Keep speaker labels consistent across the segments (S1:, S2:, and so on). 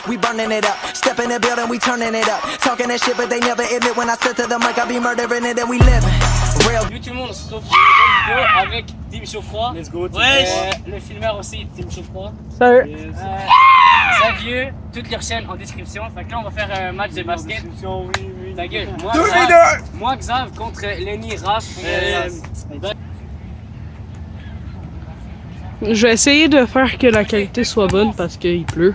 S1: We burning it up, step in the building, we turning it up. Talking that shit, but they never admit when I step to the mic, I be murdering it and we living. Real.
S2: Salut tout le monde, on se retrouve pour une nouvelle vidéo avec Team Chaud-Froid.
S3: Let's go,
S2: le filmeur aussi, Team Chaud-Froid.
S4: Salut.
S2: Xavier, toutes leurs chaînes en description. Fait que là, on va faire un match de basket.
S3: Oui.
S2: Ta gueule. Moi, Xav contre Lenny, Raph.
S4: Je vais essayer de faire que la qualité soit bonne parce qu'il pleut.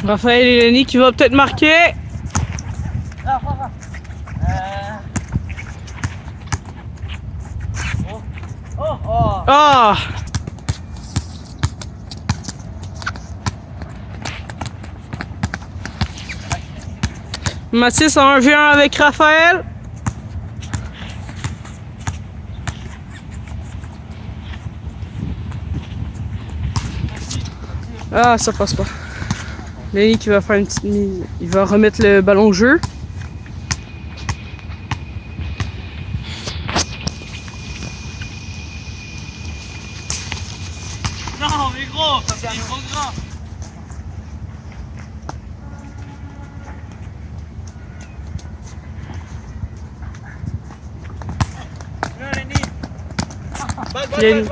S4: Raphaël et Lenny qui va peut-être marquer. Ah! Mathis en 1v1 avec Raphaël. Ah, ça passe pas. Lenny qui va faire une petite mise. Il va remettre le ballon au jeu.
S2: Non, mais gros, c'est trop grand.
S4: Lenny.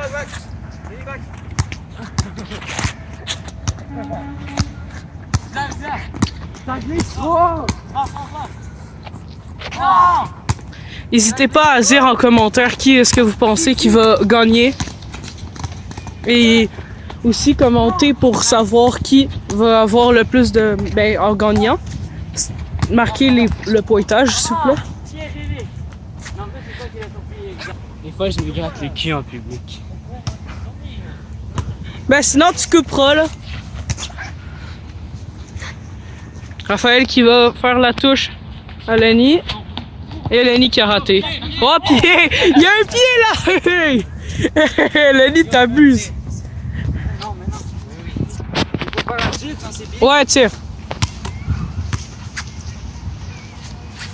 S4: N'hésitez pas à dire en commentaire qui est-ce que vous pensez qui va gagner. Et aussi commenter pour savoir qui va avoir le plus de... Ben, en gagnant. Marquez le pointage, s'il vous plaît.
S2: Des fois, je me gratte le cul en public.
S4: Ben sinon, tu couperas, là. Raphaël qui va faire la touche à Lenny. Et Lenny qui a raté. Oh, pied! Il y a un pied, là! Lenny, t'abuses. Ouais, tire.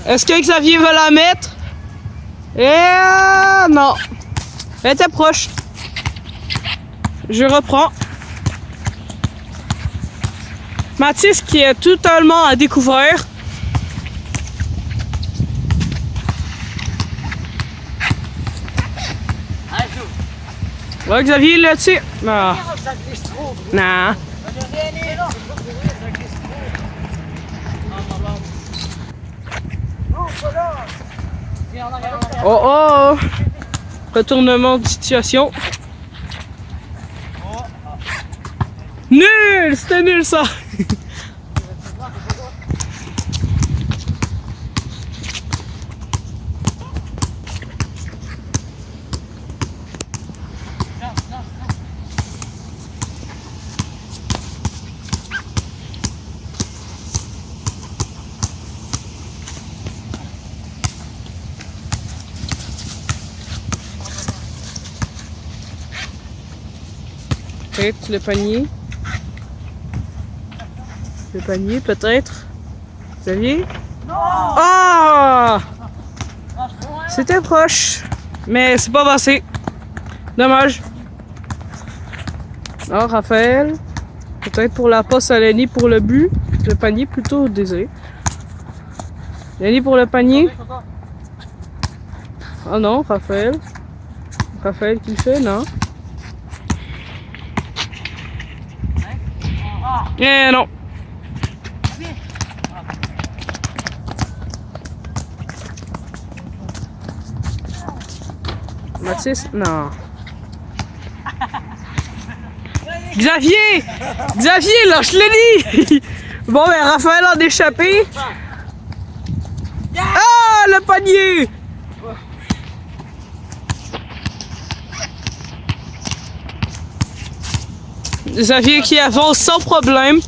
S4: Est-ce que Xavier va la mettre? Et non. Elle était proche. Je reprends. Mathis qui est totalement à découvert. Ouais, Xavier, là, tu sais. Non. Non. Oh oh! Retournement de situation. Nul! C'était nul ça! Peut-être le panier. Le panier, peut-être. Xavier? Non! Ah! C'était proche. Mais c'est pas passé. Dommage. Alors, Raphaël. Peut-être pour la passe à Lenny pour le but. Le panier plutôt, désolé. Lenny pour le panier. Ah non, Raphaël. Raphaël qui le fait, non? Eh non. Mathis, non. Xavier! Xavier, lâche Lenny! Bon, ben Raphaël en échappé. Ah, le panier! Xavier qui avance sans problème.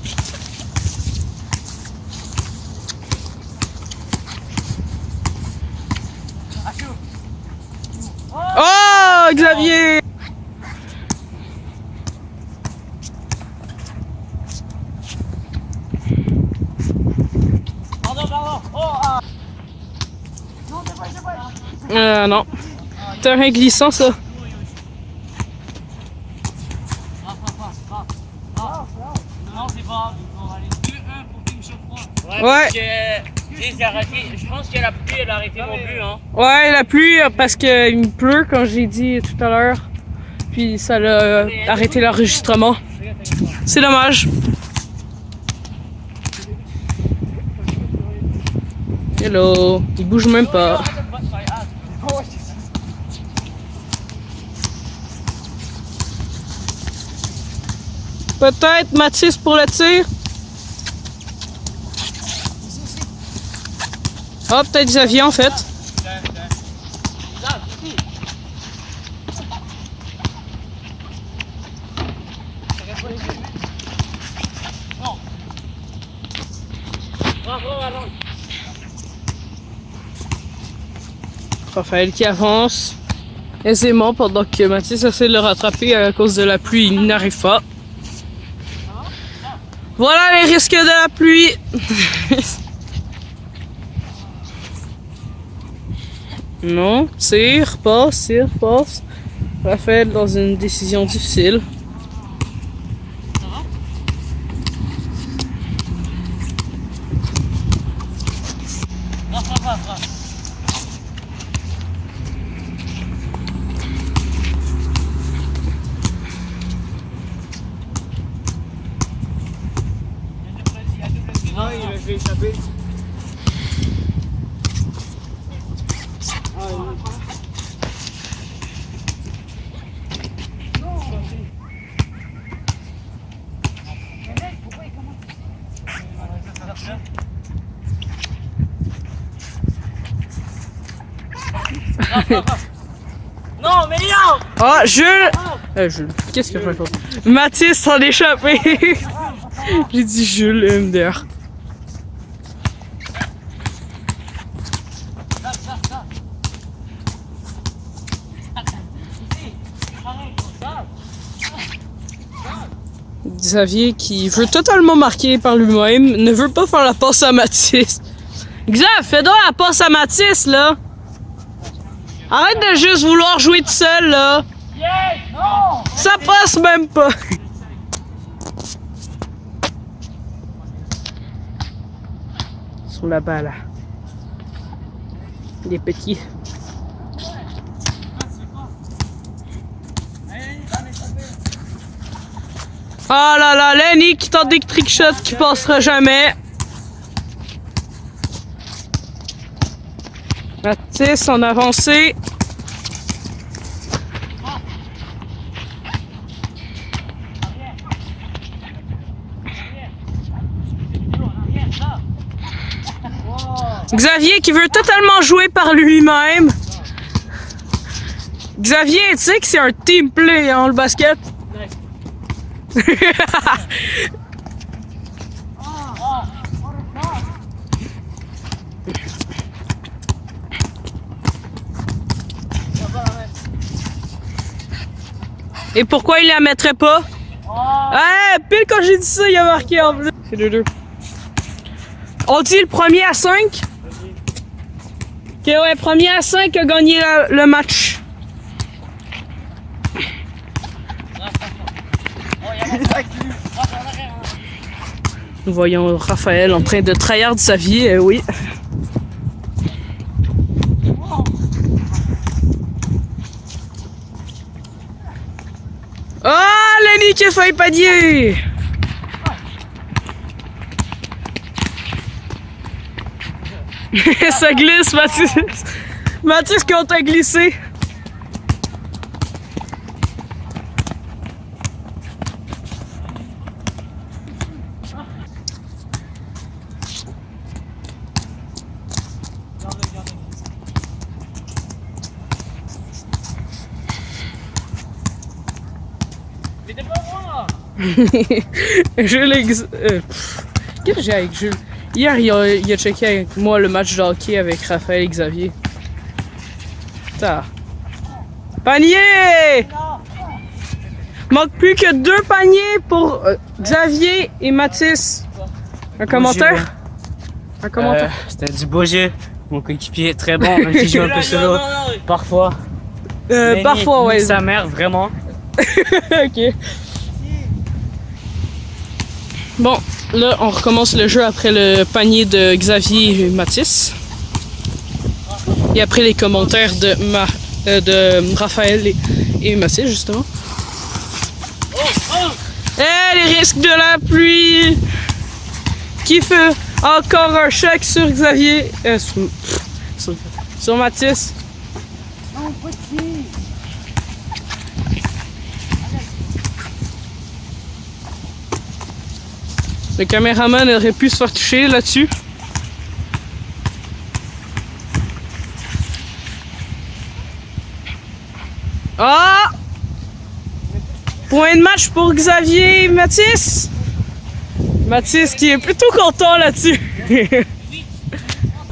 S4: Oh, Xavier!
S2: Pardon.
S4: Non. Terrain glissant, ça.
S2: Non, c'est pas. On va aller 2-1 pour Team Chaud-Froid.
S4: Ouais.
S2: J'ai arrêté. Je pense que la pluie, elle a arrêté mon but, hein.
S4: Ouais, la pluie, parce qu'il pleut, comme j'ai dit tout à l'heure. Puis ça a arrêté l'enregistrement. C'est dommage. Hello. Il bouge même pas. Peut-être Mathis pour le tir. Ah, peut-être Xavier en fait. Raphaël qui avance aisément pendant que Mathis essaie de le rattraper à cause de la pluie. Il n'arrive pas. Voilà les risques de la pluie. Non, tire, passe. Raphaël dans une décision difficile.
S2: Non, il a fait échapper. Non, mais non!
S4: Ah, Jules! Jules, qu'est-ce que je raconte? Mathis s'en est échappé! J'ai dit Jules, MDR. Xavier qui veut totalement marquer par lui-même, ne veut pas faire la passe à Mathis. Xav, fais donc la passe à Mathis, là! Arrête de juste vouloir jouer tout seul, là!
S2: Yes! Non!
S4: Ça passe même pas! Sur la balle. Les petits. Oh là là, Lenny qui tente des trick shots qui passera jamais. Mathis en avancée. Xavier qui veut totalement jouer par lui-même. Xavier, tu sais que c'est un team play, hein, le basket? Et pourquoi il la mettrait pas? Pile quand j'ai dit ça, il a marqué en bleu. C'est 2-2. On dit le premier à 5? Ok, ouais, premier à 5 a gagné le match. Nous voyons Raphaël en train de trahir de sa vie, oui. Oh, Lenny qui a failli panier! Ça glisse, Mathis. Mathis quand t'as glissé.
S2: Mais t'es pas moi!
S4: Jules, qu'est-ce que j'ai avec Jules? Hier, il a checké avec moi le match de hockey avec Raphaël et Xavier. Putain. Panier! Manque plus que 2 paniers pour Xavier et Mathis. Un commentaire? Un commentaire?
S2: C'était du beau jeu. Mon coéquipier très bon, même si je joue un peu solo. Parfois.
S4: Parfois, ouais.
S2: Sa mère, vraiment.
S4: Ok. Bon, là, on recommence le jeu après le panier de Xavier et Mathis. Et après les commentaires de Raphaël et Mathis, justement. Les risques de la pluie! Qui fait encore un choc sur Xavier? Sur Mathis. Le caméraman aurait pu se faire toucher là-dessus. Ah! Point de match pour Xavier et Mathis. Mathis qui est plutôt content là-dessus.
S2: En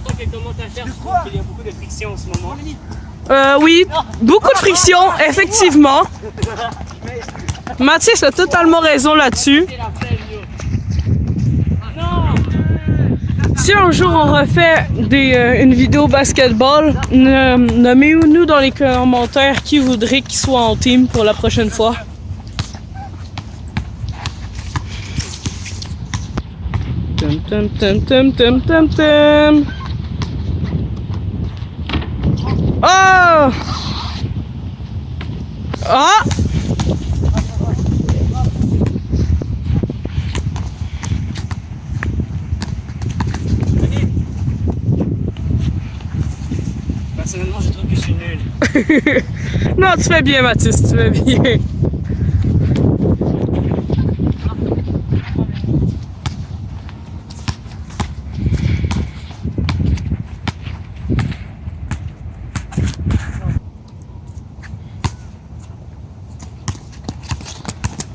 S2: tant que commentateur, je trouve qu'il y a beaucoup de friction en ce moment.
S4: Oui, beaucoup de friction, effectivement. Mathis a totalement raison là-dessus. Si un jour on refait une vidéo basketball, nommez-nous dans les commentaires qui voudrait qu'il soit en team pour la prochaine fois. Tum tum tum tum tum tum tum. Oh! Ah!
S2: Personnellement, je trouve que je suis nul.
S4: Non, tu fais bien, Mathis, tu fais bien.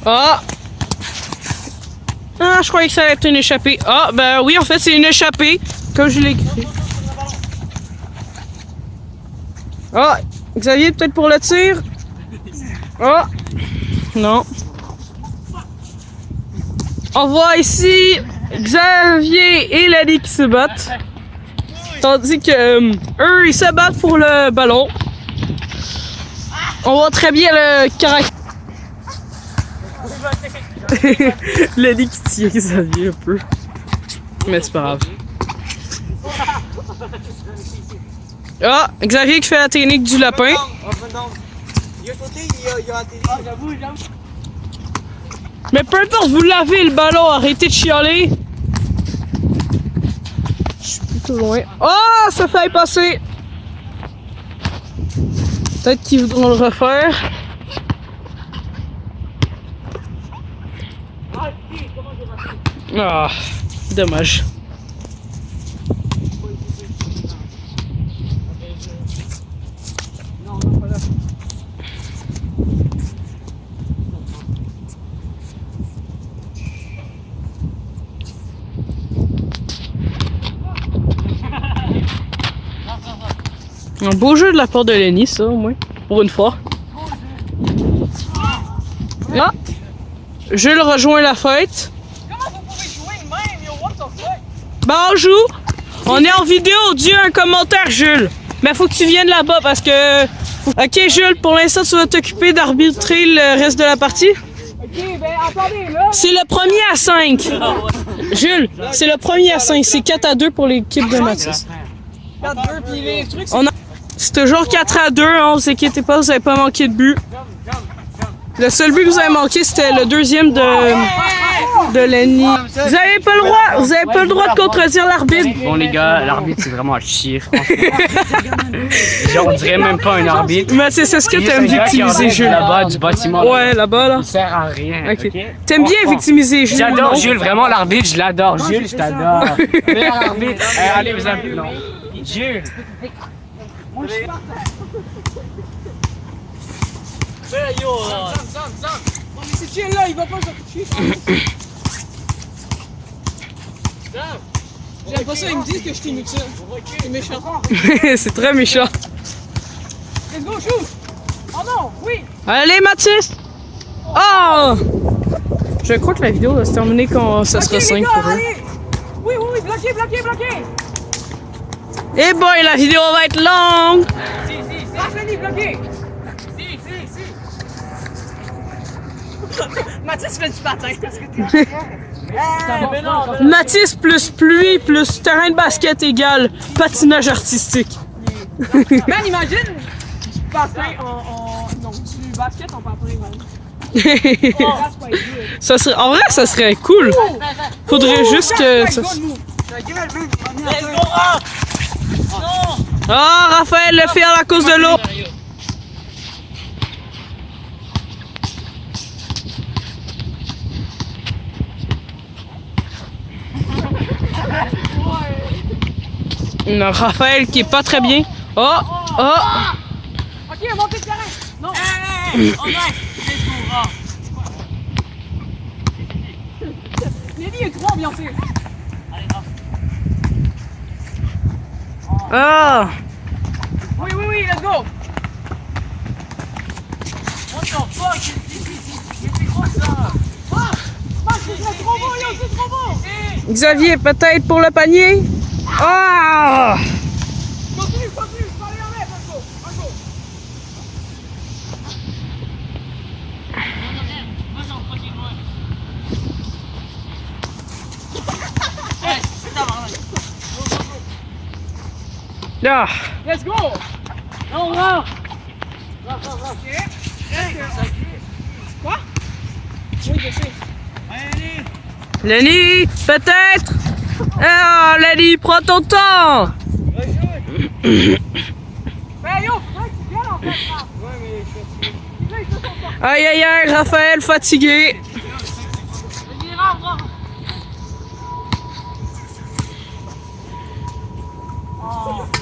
S4: Ah! Ah, je croyais que ça allait être une échappée. Ah, ben oui, en fait, c'est une échappée, comme je l'ai écrit. Ah, Xavier, peut-être pour le tir? Ah! Non. On voit ici Xavier et Lali qui se battent. Tandis que eux, ils se battent pour le ballon. On voit très bien le caractère. Lali qui tire Xavier un peu. Mais c'est pas grave. Ah, Xavier qui fait la technique du lapin. Mais peu importe, vous l'avez le ballon, arrêtez de chialer. Je suis plutôt loin. Oh, ça fait passer. Peut-être qu'ils voudront le refaire. Ah, dommage. Un beau jeu de la part de Lenny, ça, au moins. Pour une fois. Ah! Jules rejoint la fête.
S2: Comment vous pouvez jouer de même, yo? What the fuck?
S4: Ben, on joue. On est en vidéo. Dis un commentaire, Jules. Mais faut que tu viennes là-bas parce que... Ok, Jules, pour l'instant, tu vas t'occuper d'arbitrer le reste de la partie.
S2: Ok, ben attendez, là.
S4: C'est le premier à 5. Jules, c'est le premier à 5. C'est 4-2 pour l'équipe de Mathis.
S2: 4-2, puis les trucs,
S4: C'est toujours 4-2, hein, vous inquiétez pas, vous avez pas manqué de but. Le seul but que vous avez manqué, c'était le deuxième de Lenny. Vous avez pas le droit de contredire l'arbitre.
S2: Bon les gars, l'arbitre c'est vraiment à chier, franchement. Genre on dirait même pas un arbitre.
S4: Mais c'est ce que t'aimes victimiser, Jules.
S2: Là-bas du bâtiment.
S4: Ouais, là-bas, là.
S2: Il sert à rien.
S4: Ok. T'aimes bien victimiser, Jules?
S2: J'adore
S4: non?
S2: Jules, vraiment l'arbitre, je l'adore. Jules, je t'adore. Meilleur arbitre. Allez, vous avez non. Jules.
S3: C'est là, il va pas sortir. J'aime pas ça, ils me disent que je suis inutile. C'est méchant.
S4: C'est très méchant.
S3: Let's go, shoot! Oh non, oui!
S4: Allez, Mathis! Oh! Je crois que la vidéo va se terminer quand ça sera 5 pour eux.
S3: Oui, bloqué!
S4: Eh boy, la vidéo va être longue!
S3: Mathis fait du patin.
S4: Mathis plus pluie plus terrain de basket égale patinage artistique.
S3: Man, imagine du patin non, du basket en patin, man.
S4: Ça serait, en vrai, ça serait cool. Faudrait juste que. Ah, Raphaël le fait à la cause de l'eau. Non, Raphaël qui est pas très bien. Oh, oh.
S3: Ok, montez le terrain. Non. Lenny est trop ambiancé.
S4: Ah.
S3: Oui, let's go. C'est trop beau, yo, c'est trop beau.
S4: Xavier, peut-être pour le panier? Ah!
S3: Continue, je peux aller en l'air, let's go.
S4: Ah!
S3: Let's go. Non. Quoi? Oui, je sais.
S4: Lenny, peut-être? Ah, Lenny, prends ton temps!
S3: Ben yo, faudrait que tu viennes en fait, là. Ouais, mais je suis fatigué. Là, il fait son temps.
S4: Aïe, aïe, aïe, Raphaël fatigué.
S3: Vas-y, rentre.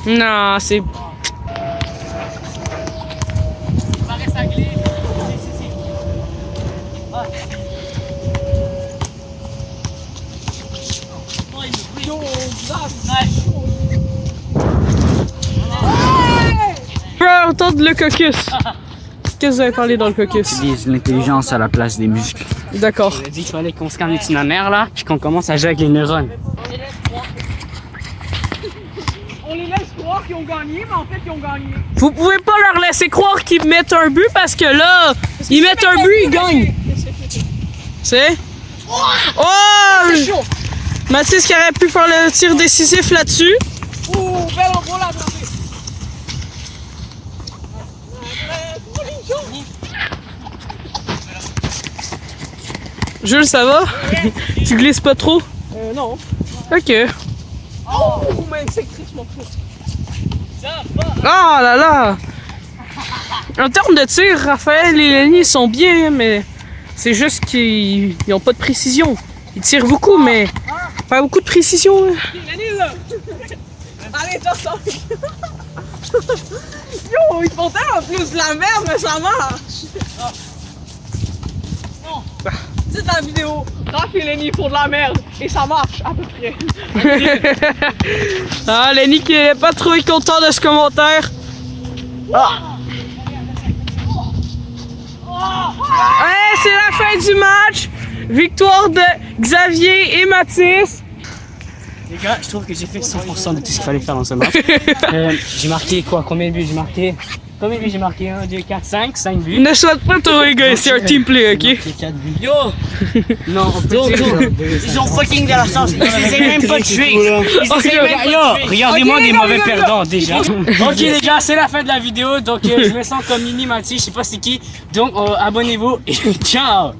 S4: Non, c'est.
S3: Ça reste à glisser. Si. Yo,
S4: Je peux entendre le caucus. Qu'est-ce que vous avez parlé dans le caucus?
S2: Utilise l'intelligence à la place des muscles.
S4: D'accord.
S2: On a dit qu'il fallait qu'on scanne les itinéraires là, puis qu'on commence à jouer avec les neurones.
S3: On les laisse croire qu'ils ont gagné, mais en fait, ils ont gagné.
S4: Vous pouvez pas leur laisser croire qu'ils mettent un but parce que là, ils mettent un but, ils gagnent. C'est? Oh!
S3: Chaud.
S4: Mathis qui aurait pu faire le tir décisif là-dessus.
S3: Ouh, bel endroit là, attrapé.
S4: Jules, ça va? Tu glisses pas trop?
S3: Non.
S4: Ok.
S3: Oh, mais c'est tristement trop.
S4: Oh là là! En termes de tir, Raphaël et Lenny sont bien, mais c'est juste qu'ils n'ont pas de précision. Ils tirent beaucoup, mais pas beaucoup de précision. Hein.
S3: Lenny, là. Allez, toi, ça. Yo, ils font tellement plus de la merde, mais ça marche. Non. C'est la vidéo. Raph et Lenny font de la merde, et ça marche, à peu près.
S4: Ah, Lenny qui est pas trop content de ce commentaire. Ah. Ouais, c'est la fin du match. Victoire de Xavier et Mathis.
S2: Les gars, je trouve que j'ai fait 100% de tout ce qu'il fallait faire dans ce match. J'ai marqué quoi? Combien de buts j'ai marqué? 1, 2, 4, 5 buts.
S4: Ne souhaite pas trop, les gars, c'est un team play, ok?
S2: J'ai 4 buts. Yo! Non, on peut ils ont fucking de la chance. Ils essaient même pas de tuer. Ils essaient même pas de tuer. Regardez-moi des mauvais perdants déjà. Ok les gars, c'est la fin de la vidéo. Donc je me sens comme Nini Mati, je sais pas c'est qui. Donc abonnez-vous et ciao!